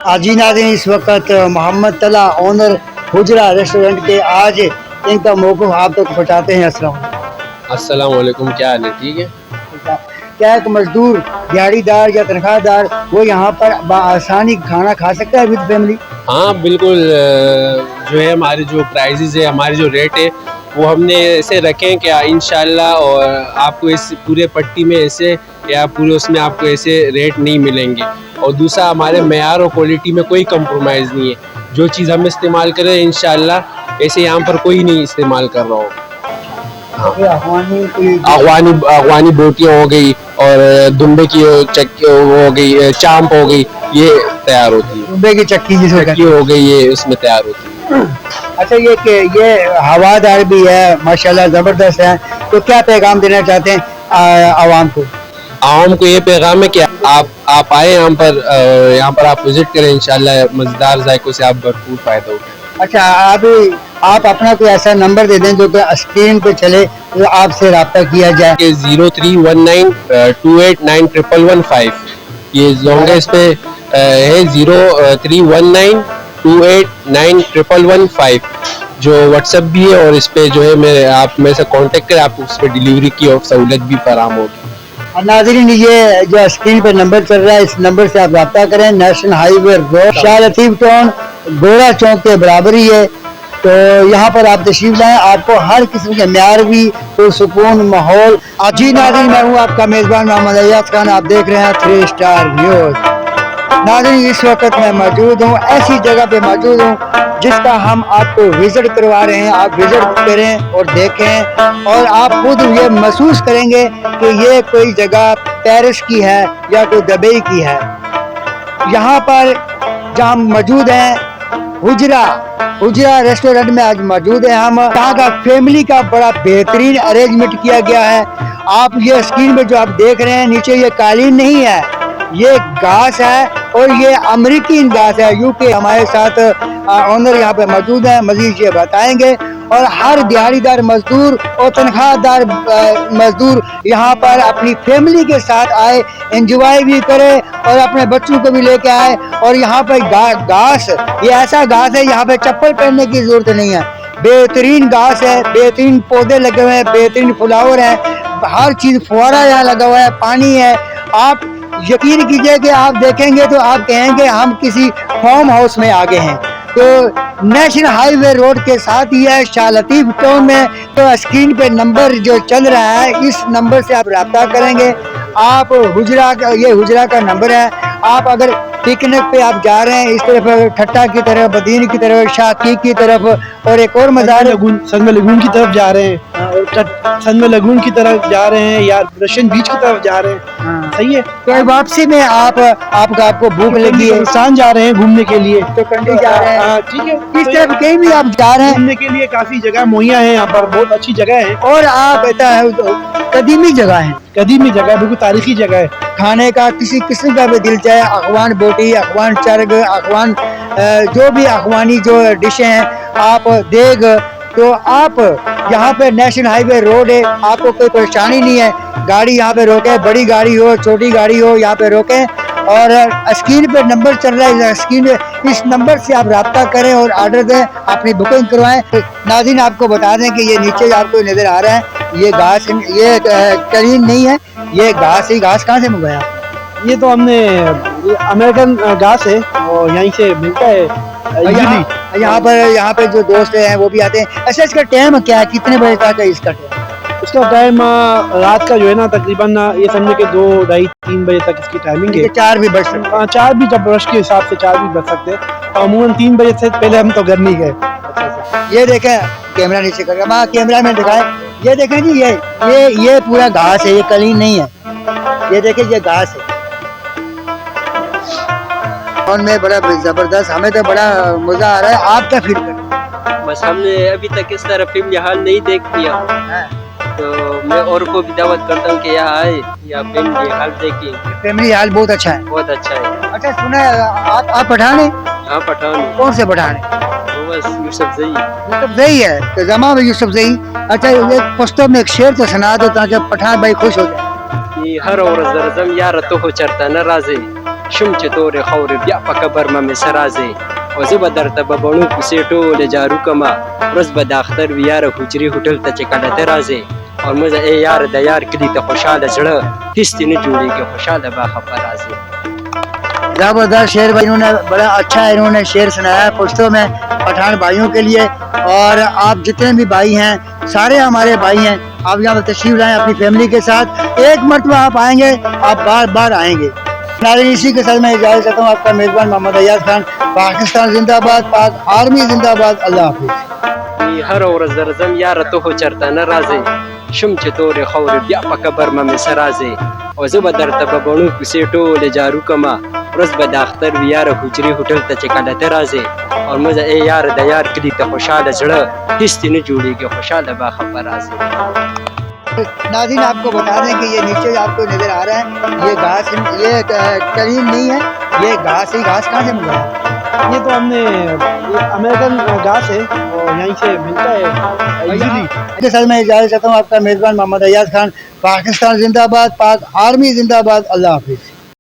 आजी नाज़रीन, इस वक्त मोहम्मद तला ओनर हुजरा रेस्टोरेंट के आज इनका मौक़िफ़ आप तक पहुँचाते हैं। अस्सलाम वालेकुम, क्या हाल है? ठीक है। क्या एक मजदूर, दिहाड़ीदार या तनख्वाहदार वो यहाँ पर बआसानी खाना खा सकता है विद फैमिली? हाँ बिल्कुल, जो है हमारे जो प्राइजेज़ है, हमारे जो रेट है वो हमने ऐसे रखे हैं कि इंशाल्लाह और आपको इस पूरे पट्टी में ऐसे या पूरे उसमें आपको ऐसे रेट नहीं मिलेंगे। और दूसरा, हमारे मेयार और क्वालिटी में कोई कंप्रोमाइज़ नहीं है। जो चीज़ हम इस्तेमाल करें इंशाल्लाह ऐसे यहाँ पर कोई नहीं इस्तेमाल कर रहा हो। अफगानी बोटियाँ हो गई और दुम्बे की चक्की हो गई, चांप हो गई, ये तैयार होती है। दुम्बे की चक्की हो गई, ये उसमें तैयार होती है। अच्छा, ये हवादार भी है, माशाल्लाह ज़बरदस्त है। तो क्या पैगाम देना चाहते हैं आवाम को? आवाम को ये पैगाम है कि आप आए यहाँ पर आप विजिट करें, इंशाल्लाह मज़ेदार जायकों से आप भरपूर फ़ायदा उठाएं। अच्छा, आप अपना कोई ऐसा नंबर दे दें जो कि स्क्रीन पे चले तो आपसे रब्ता किया जाए। 0319289115, ये लॉन्गेस्ट पे है 0319289115, जो व्हाट्सएप भी है और इस पे जो है आप मेरे से कांटेक्ट करें, आपको उस पर डिलीवरी की और सहूलत भी फराहम होगी। नाज़रीन, ये जो स्क्रीन पे नंबर चल रहा है, इस नंबर से आप रब्ता करें। National highway road, Shah Latif town, गोरा चौक के बराबर ही है। तो यहाँ पर आप तशरीफ लाएं, आपको हर किस्म के म्यारवी पुरसुकून माहौल। जी नाज़रीन, मैं हूँ आपका मेज़बान मोहम्मद अय्याज खान, आप देख रहे हैं 3 स्टार व्यूज़। नाज़रीन, इस वक्त मैं मौजूद हूँ, ऐसी जगह पे मौजूद हूँ जिसका हम आपको विजिट करवा रहे हैं। आप विजिट करें और देखें और आप खुद ये महसूस करेंगे कि ये कोई जगह पेरिस की है या कोई दुबई की है। यहाँ पर जहाँ हम मौजूद हैं, हुजरा रेस्टोरेंट में आज मौजूद है हम। यहाँ का फैमिली का बड़ा बेहतरीन अरेंजमेंट किया गया है। आप ये स्क्रीन में जो आप देख रहे हैं, नीचे ये कालीन नहीं है, ये घास है और ये अमेरिकन घास है। यूके हमारे साथ ओनर यहाँ पे मौजूद है, मजीद ये बताएंगे। और हर दिहाड़ीदार मजदूर और तनख्वाहदार मजदूर यहाँ पर अपनी फैमिली के साथ आए, एंजॉय भी करे और अपने बच्चों को भी लेके आए। और यहाँ पर घास, ये ऐसा घास है, यहाँ पे चप्पल पहनने की जरूरत नहीं है। बेहतरीन घास है, बेहतरीन पौधे लगे हुए हैं, बेहतरीन फ्लावर है, हर चीज़, फुहारा यहाँ लगा हुआ है, पानी है। आप यकीन कीजिए कि आप देखेंगे तो आप कहेंगे हम किसी फार्म हाउस में आ गए हैं। तो नेशनल हाईवे रोड के साथ ही है, शाह लतीफ टाउन में। तो स्क्रीन पे नंबर जो चल रहा है, इस नंबर से आप रब्ता करेंगे। आप ये हुजरा का नंबर है। आप अगर पिकनिक पे आप जा रहे हैं, इस तरफ ठट्टा की तरफ, बदीन की तरफ, शाकी की तरफ और एक और मज़ार संगम लगून की तरफ जा रहे हैं, संगम लगून की तरफ जा रहे हैं या रशियन बीच की तरफ जा रहे हैं, सही है। तो वापसी में आपको भूख लगी है, पाकिस्तान जा रहे हैं घूमने के लिए, तो कंडी जा रहे हैं, ठीक है। इस तरफ कहीं भी आप जा रहे हैं घूमने के लिए काफी जगह मुहैया है यहाँ पर, बहुत अच्छी जगह है। और आप कदीमी जगह है, कदीमी जगह, बिल्कुल तारीखी जगह है। खाने का किसी किस्म का भी दिल चाहे, अखवान बोटी, अखवान चरग, अखवान जो भी अखवानी जो डिशें हैं, आप देग, तो आप यहाँ पे नेशनल हाईवे रोड है, आपको कोई परेशानी नहीं है। गाड़ी यहाँ पे रोके, बड़ी गाड़ी हो, छोटी गाड़ी हो, यहाँ पे रोकें। और स्क्रीन पे नंबर चल रहा है, स्क्रीन पे इस नंबर से आप रब्ता करें और आर्डर दें, अपनी बुकिंग करवाएं। नाज़रीन, आपको बता दें कि ये नीचे आपको नज़र आ रहा है, ये घास, ये कलीन नहीं है, ये घास ही। घास कहाँ से मंगाया? ये तो हमने अमेरिकन घास है और यहीं से मिलता है। यहाँ पर जो दोस्त हैं वो भी आते हैं। अच्छा, इसका टाइम क्या है, कितने बजे तक है इसका टाइम? इसका टाइम रात का जो है ना, तकरीबन ये समझे कि 2, 2:30, 3 बजे तक इसकी टाइमिंग है। 4 भी बज सकते हैं? 4 भी, जब रश के हिसाब से 4 भी बज सकते हैं। अमूमन 3 बजे से पहले हम तो घर नहीं गए। ये देखें, कैमरा नीचे कर, कैमरा में दिखाएं। ये देखें जी, ये पूरा घास है, ये कलीन नहीं है। ये देखें, ये घास है। में बड़ा जबरदस्त, हमें तो बड़ा मजा आ रहा है। आप क्या फील कर रहे हैं? बस हमने अभी तक इस तरह फैमिली हाल नहीं देख लिया, तो मैं और को भी दावत करता हूँ कि यहाँ आए या फैमिली हाल देखिए। फैमिली हाल बहुत अच्छा है, बहुत अच्छा है। अच्छा, सुना है आप पठान हैं? हाँ, पठान। कौन से पठान है? बस यूसुफ जई है, तो जमा में यूसुफ जई। अच्छा, एक पश्तो में एक शेर तो सुना दो ताकि पठान भाई खुश हो जाए। हर औरत दरजम यार तो हो चरता नाराज है, شم چې تورې خاورې بیا په قبر مې سرازې او زه به درته به بڼو کوڅې ټولې جارو کړمه ورځ به د اختر وي یاره حجرې هوټل ته چې کله ته راځې اور مزه ای یار د یار کلي ته خوشحاله زړه هېڅ دې نه جوړېږي خوشحاله به خفه راځې زبردست شعر بھائی، انہوں نے بڑا اچھا انہوں نے شعر سنایا ہے پشتو میں پٹھان بھائیوں کے لیے. اور آپ جتنے بھی بھائی ہیں سارے ہمارے بھائی ہیں، آپ یہاں پر تشریف لائیں اپنی فیملی کے ساتھ، ایک مرتبہ آپ آئیں گے آپ بار بار آئیں گے. ناظرین اسی کے ساتھ میں اجازت چاہتا ہوں آپ کا میزبان محمد ایاز خان. پاکستان زندہ باد، پاک آرمی زندہ باد. اللہ حافظ. هر ورځ درځم یاره ته خو چېرته نه راځې شم چې تورې خاورې بیا په قبر مې سرازې او زه به درته به بڼو کوڅې ټولې جارو کړمه ورځ به د اختر وي یاره حجرې هوټل ته چې کله ته راځې اور مزه ای یار د یار کلي ته خوشحاله زړه هېڅ دې نه جوړېږي خوشحاله به خفه راځې. ناظرین آپ کو بتا دیں کہ یہ نیچے آپ کو نظر آ رہا ہے یہ گھاس، یہ کریم نہیں ہے، یہ گھاس ہی. گھاس کہاں سے ملا ہے؟ یہ تو ہم نے امریکن گھاس ہے اور یہیں سے ملتا ہے ایزیلی. کے ساتھ میں اجازت چاہتا ہوں آپ کا میزبان محمد ایاز خان. پاکستان زندہ باد، پاک آرمی زندہ باد. اللہ حافظ.